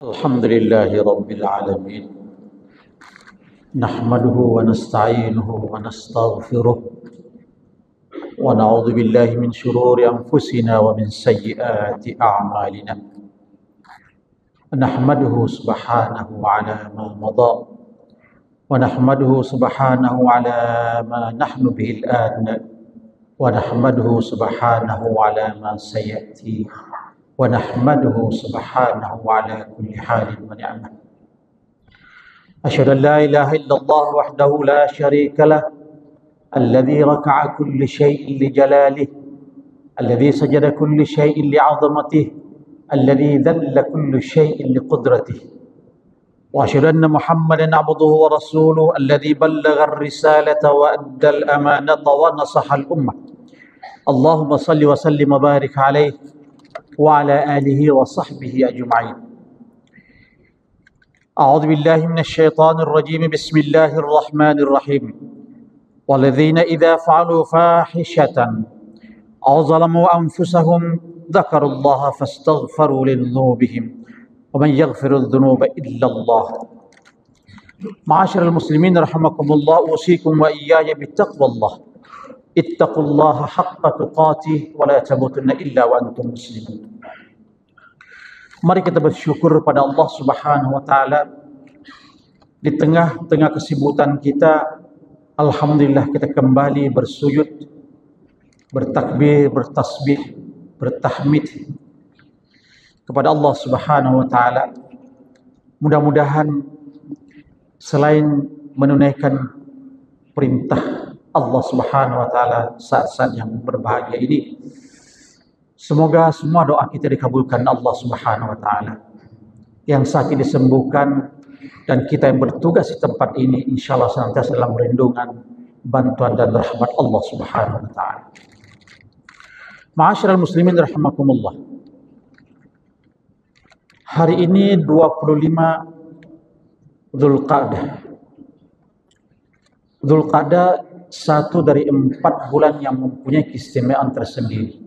الحمد لله رب العالمين نحمده ونستعينه ونستغفره ونعوذ بالله من شرور أنفسنا ومن سيئات أعمالنا نحمده سبحانه على ما مضى ونحمده سبحانه على ما نحن به الآن ونحمده سبحانه على ما سيأتي ونحمده سبحانه على كل حال ونعمة أشهد أن لا إله إلا الله وحده لا شريك له الذي ركع كل شيء لجلاله الذي سجد كل شيء لعظمته الذي ذل كل شيء لقدرته وأشهد أن محمدا عبده ورسوله الذي بلغ الرسالة وأدى الأمانة ونصح الأمة اللهم صل وسلم وبارك عليه وعلى آله وصحبه أجمعين أعوذ بالله من الشيطان الرجيم بسم الله الرحمن الرحيم والذين إذا فعلوا فاحشة أو ظلموا أنفسهم ذكروا الله فاستغفروا لذنوبهم ومن يغفر الذنوب إلا الله معاشر المسلمين رحمكم الله أوصيكم وإياي بتقوى الله اتقوا الله حق تقاته ولا تموتن إلا وأنتم مسلمون. Mari kita bersyukur pada Allah Subhanahu wa taala di tengah-tengah kesibukan kita. Alhamdulillah kita kembali bersujud, bertakbir, bertasbih, bertahmid kepada Allah Subhanahu wa taala. Mudah-mudahan selain menunaikan perintah Allah Subhanahu wa taala saat-saat yang berbahagia ini, semoga semua doa kita dikabulkan Allah Subhanahu wa taala. Yang sakit disembuhkan dan kita yang bertugas di tempat ini insyaallah senantiasa dalam perlindungan, bantuan dan rahmat Allah Subhanahu wa taala. Ma'asyiral muslimin rahimakumullah. Hari ini 25 Dzulqa'dah. Dzulqa'dah satu dari 4 bulan yang mempunyai keistimewaan tersendiri.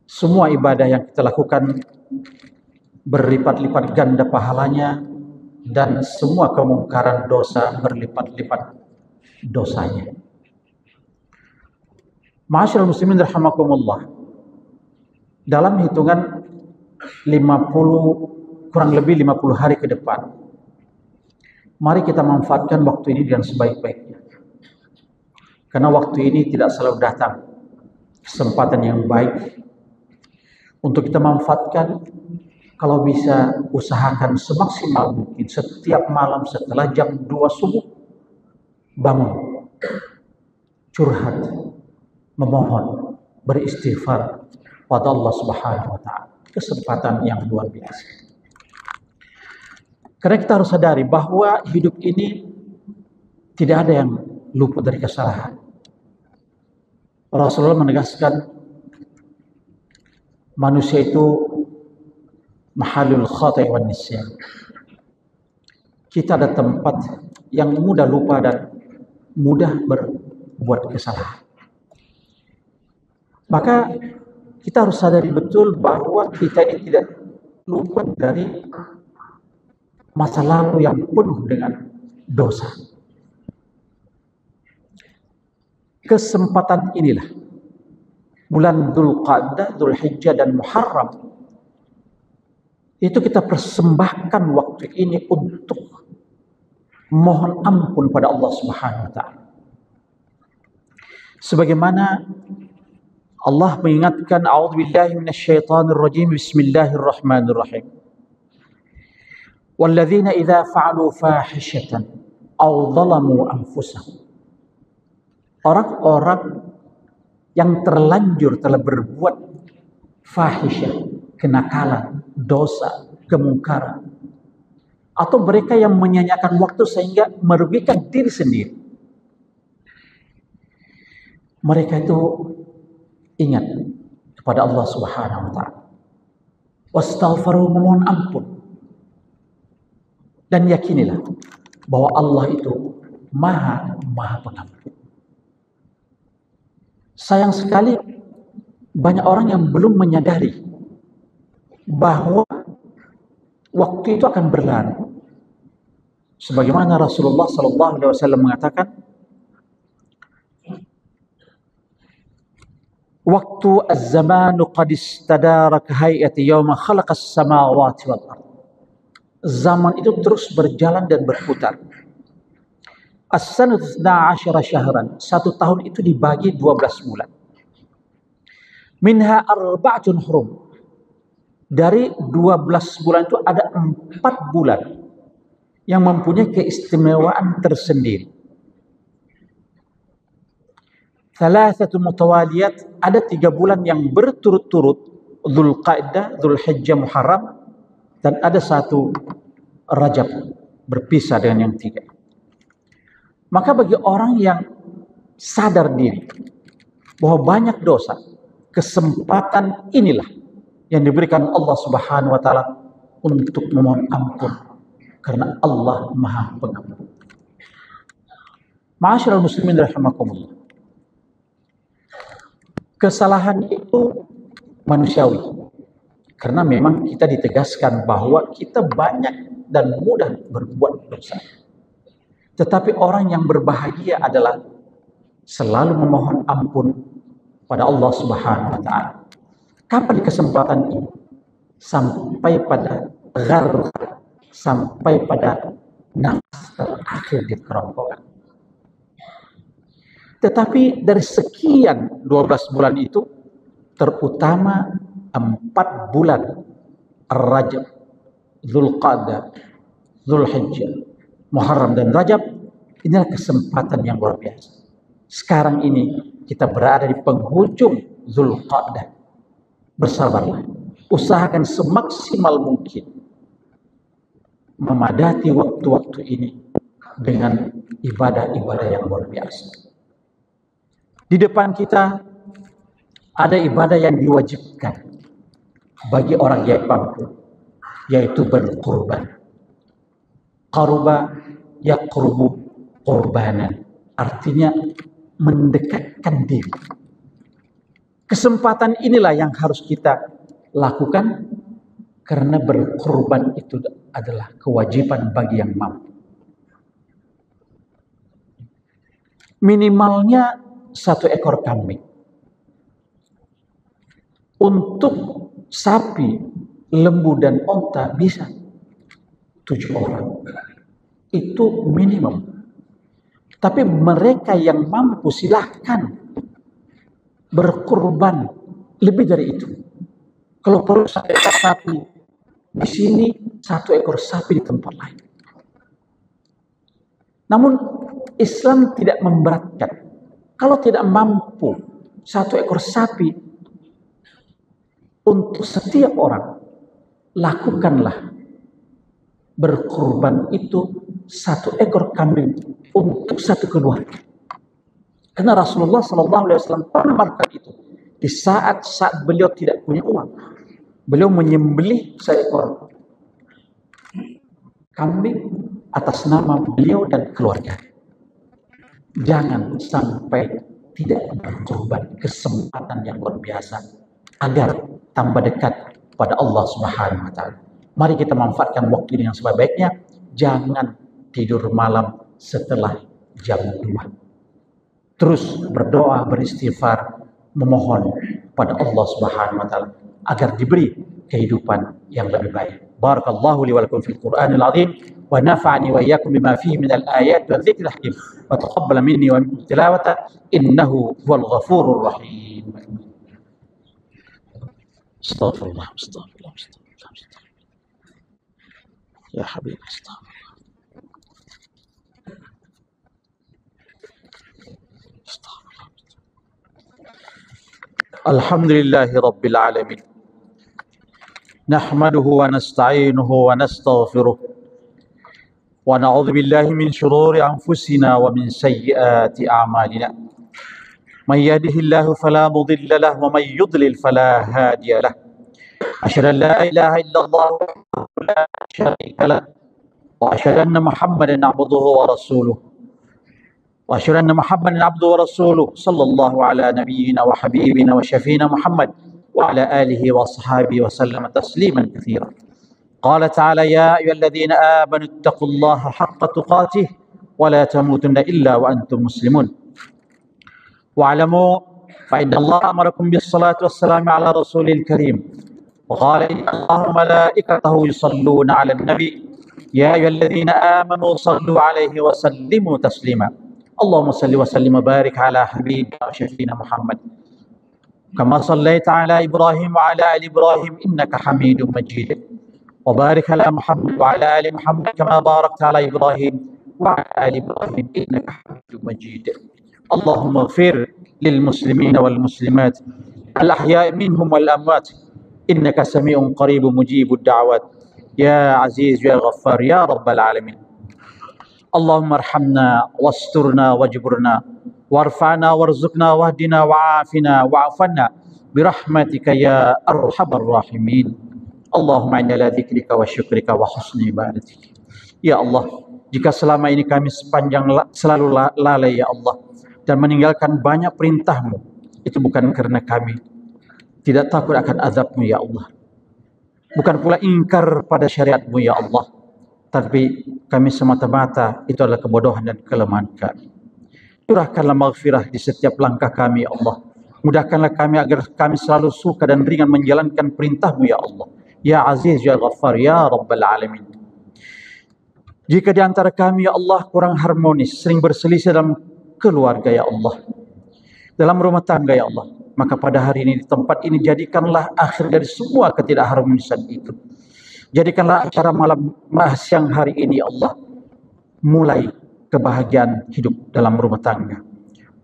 Semua ibadah yang kita lakukan berlipat-lipat ganda pahalanya dan semua kemungkaran dosa berlipat-lipat dosanya. Ma'asyiral muslimin rahimakumullah. Dalam hitungan 50 kurang lebih 50 hari ke depan, mari kita manfaatkan waktu ini dengan sebaik-baiknya. Karena waktu ini tidak selalu datang. Kesempatan yang baik untuk kita manfaatkan. Kalau bisa usahakan semaksimal mungkin setiap malam setelah jam 2 subuh bangun, curhat, memohon, beristighfar pada Allah Subhanahu wa taala. Kesempatan yang luar biasa. Karena kita harus sadari bahwa hidup ini tidak ada yang luput dari kesalahan. Rasulullah menegaskan manusia itu mahalul khata'i wan nisyan. Kita ada tempat yang mudah lupa dan mudah berbuat kesalahan. Maka kita harus sadari betul bahwa kita ini tidak luput dari masa lalu yang penuh dengan dosa. Kesempatan inilah bulan Dzulqa'dah, Dzulhijjah dan Muharram, itu kita persembahkan waktu ini untuk mohon ampun pada Allah Subhanahu wa taala. Sebagaimana Allah mengingatkan, a'udzubillahi minasyaitonir rajim, bismillahirrahmanirrahim. Walladzina idza fa'alu fahishatan aw dhalamu anfusahum. Orang-orang yang terlanjur telah berbuat fahisyah, kenakalan, dosa, kemungkaran, atau mereka yang menyanyiakan waktu sehingga merugikan diri sendiri. Mereka itu ingat kepada Allah Subhanahu wa taala. Wastaghfiru, memohon ampun. Dan yakinilah bahwa Allah itu Maha Pengampun. Sayang sekali banyak orang yang belum menyadari bahwa waktu itu akan berlalu. Sebagaimana Rasulullah SAW mengatakan, waktu az-zamanu qad istadara ka hayati yawma khalaqas samawati wal ardh. Zaman itu terus berjalan dan berputar. As-sanatu 12 syahran. 1 tahun itu dibagi 12 bulan. Minha arba'atun hurum. Dari 12 bulan itu ada 4 bulan yang mempunyai keistimewaan tersendiri. Thalathatu mutawaliyat, ada 3 bulan yang berturut-turut, Dzulqa'dah, Dzulhijjah, Muharram, dan ada 1 Rajab, berpisah dengan yang 3. Maka bagi orang yang sadar diri bahwa banyak dosa, kesempatan inilah yang diberikan Allah Subhanahu wa taala untuk memohon ampun, karena Allah Maha Pengampun. Ma'asyiral muslimin rahimakumullah. Kesalahan itu manusiawi, karena memang kita ditegaskan bahwa kita banyak dan mudah berbuat dosa. Tetapi orang yang berbahagia adalah selalu memohon ampun pada Allah Subhanahu wa taala. Kapan kesempatan ini? Sampai pada gharq, sampai pada nafas terakhir di kerongkongan. Tetapi dari sekian 12 bulan itu, terutama 4 bulan Rajab, Dzulqa'dah, Dzulhijjah, Muharram dan Rajab, inilah kesempatan yang luar biasa. Sekarang ini kita berada di penghujung Dzulqa'dah. Bersabarlah, usahakan semaksimal mungkin memadati waktu-waktu ini dengan ibadah-ibadah yang luar biasa. Di depan kita ada ibadah yang diwajibkan bagi orang yang mampu, yaitu berkurban. Qaruba yaqrubu qurbanan, artinya mendekatkan diri. Kesempatan inilah yang harus kita lakukan, karena berkurban itu adalah kewajiban bagi yang mampu. Minimalnya 1 ekor kambing. Untuk sapi, lembu dan onta bisa 7 orang. Itu minimum. Tapi mereka yang mampu silahkan berkurban lebih dari itu. Kalau perlu 1 ekor sapi di sini, 1 ekor sapi di tempat lain. Namun Islam tidak memberatkan. Kalau tidak mampu 1 ekor sapi untuk setiap orang, lakukanlah berkurban itu 1 ekor kambing untuk 1 keluarga. Karena Rasulullah SAW pernah melakukan itu di saat beliau tidak punya uang. Beliau menyembelih 1 ekor kambing atas nama beliau dan keluarga. Jangan sampai tidak berkorban, kesempatan yang luar biasa agar tambah dekat pada Allah Subhanahu wa taala. Mari kita manfaatkan waktu ini yang sebaik-baiknya. Jangan tidur malam setelah jam 2. Terus berdoa, beristighfar, memohon pada Allah Subhanahu wa taala agar diberi kehidupan yang lebih baik. Barakallahu li wa lakum fil Qur'anil azim wa nafa'ani wa iyyakum bima fihi minal ayat wa dzikril hakim wa taqabbal minni wa minkum tilawata innahu huwal ghafurur rahim. Astaghfirullah, astaghfirullah, astaghfirullah. Ya Habib, astaghfirullah. Astaghfirullah. Alhamdulillahi rabbil alamin. Nahmaduhu wa nasta'inuhu wa nastaghfiruh. Wa na'udzu billahi min shururi anfusina wa min sayyiati a'malina. Man yahdihillahu fala mudilla lahu wa man yudlil fala hadiya lahu. Asyhadu an la ilaha illallah wahdahu la syarika lahu wa asyhadu anna Muhammadan 'abduhu wa rasuluh. Wa asyhadu anna Muhammadan 'abduhu wa rasuluh sallallahu ala nabiyyina wa habibina wa syafiina Muhammad wa ala alihi wa ashabihi wa sallama tasliman katsiran. قال تعالى يا أيها الذين آمنوا اتقوا الله حق تقاته ولا تموتن إلا وأنتم مسلمون واعلموا فإن الله أمركم بالصلاة والسلام على رسوله الكريم وقال إن الله وملائكته يصلون على النبي يا أيها الذين آمنوا صلوا عليه وسلموا تسليما اللهم صل وسلم وبارك على حبيبنا وشفينا محمد كما صليت على إبراهيم وعلى آل إبراهيم إنك حميد مجيد وبارك على محمد وعلى آل محمد كما باركت على إبراهيم وعلى آل إبراهيم إنك حميد مجيد اللهم اغفر للمسلمين والمسلمات الأحياء منهم والأموات إنك سميع قريب مجيب الدعوات يا عزيز يا غفار يا رب العالمين اللهم ارحمنا واسترنا واجبرنا وارفعنا وارزقنا واهدنا وعافنا وعافنا برحمتك يا أرحم الراحمين اللهم إنا على ذكرك وشكرك وحسن عبادتك يا الله jika selama ini kami selalu lalai ya Allah dan meninggalkan banyak perintah-Mu, itu bukan karena kami tidak takut akan azab-Mu ya Allah, bukan pula ingkar pada syariat-Mu ya Allah, tapi kami semata-mata itu adalah kebodohan dan kelemahan kami. Curahkanlah maghfirah di setiap langkah kami ya Allah, mudahkanlah kami agar kami selalu suka dan ringan menjalankan perintah-Mu ya Allah, ya Aziz ya Ghaffar ya Rabbal Alamin. Jika di antara kami ya Allah kurang harmonis, sering berselisih dalam keluarga ya Allah, dalam rumah tangga ya Allah, maka pada hari ini di tempat ini jadikanlah akhir dari semua ketidakharmonisan itu. Jadikanlah acara malam siang hari ini ya Allah mulai kebahagiaan hidup dalam rumah tangga.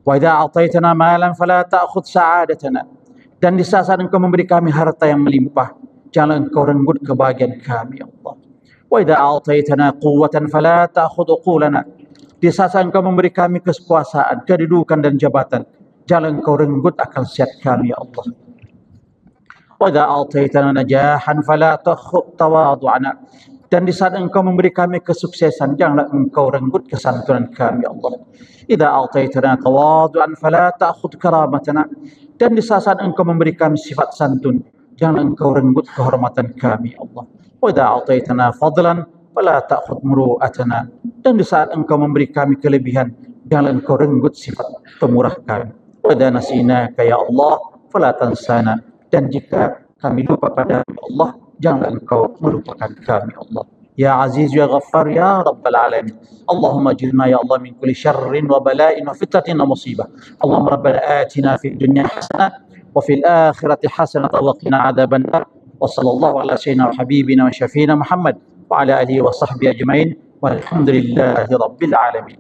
Wa idza ataitana malan fala ta'khudh sa'adatana. Dan di saat Engkau memberi kami harta yang melimpah, jangan Engkau renggut kebahagiaan kami ya Allah. Wa idza ataitana quwwatan fala ta'khudh uqulana. Di saat Engkau memberi kami kekuasaan, kedudukan dan jabatan, jangan Engkau renggut akal sehat kami ya Allah. Wa idza ataitana najahan fala ta'khudh tawadhu'ana. Dan di saat Engkau memberi kami kesuksesan, janganlah Engkau renggut kesantunan kami ya Allah. Idza ataitana tawadhu'an fala ta'khudh karamatana. Dan di saat Engkau memberi kami sifat santun, janganlah Engkau renggut kehormatan kami ya Allah. Wa idza ataitana fadlan fala ta'khudh muru'atana. Dan di saat Engkau memberi kami kelebihan, janganlah Engkau renggut sifat pemurah kami. Wa idza nasinaka ya Allah fala tansana. Dan jika kami lupa pada Allah, janganlah Engkau melupakan kami Allah. Ya Aziz ya Ghaffar ya Rabbal Alamin. Allahumma ajirna ya Allah min kulli syarrin wa bala'in wa fitnatin wa musibah. Allahumma rabbana atina fid dunya hasanah wa fil akhirati hasanah wa qina adzaban nar. Wa sallallahu ala sayyidina wa habibina wa syafiina Muhammad wa ala alihi wa sahbihi ajmain. Walhamdulillahi rabbil alamin.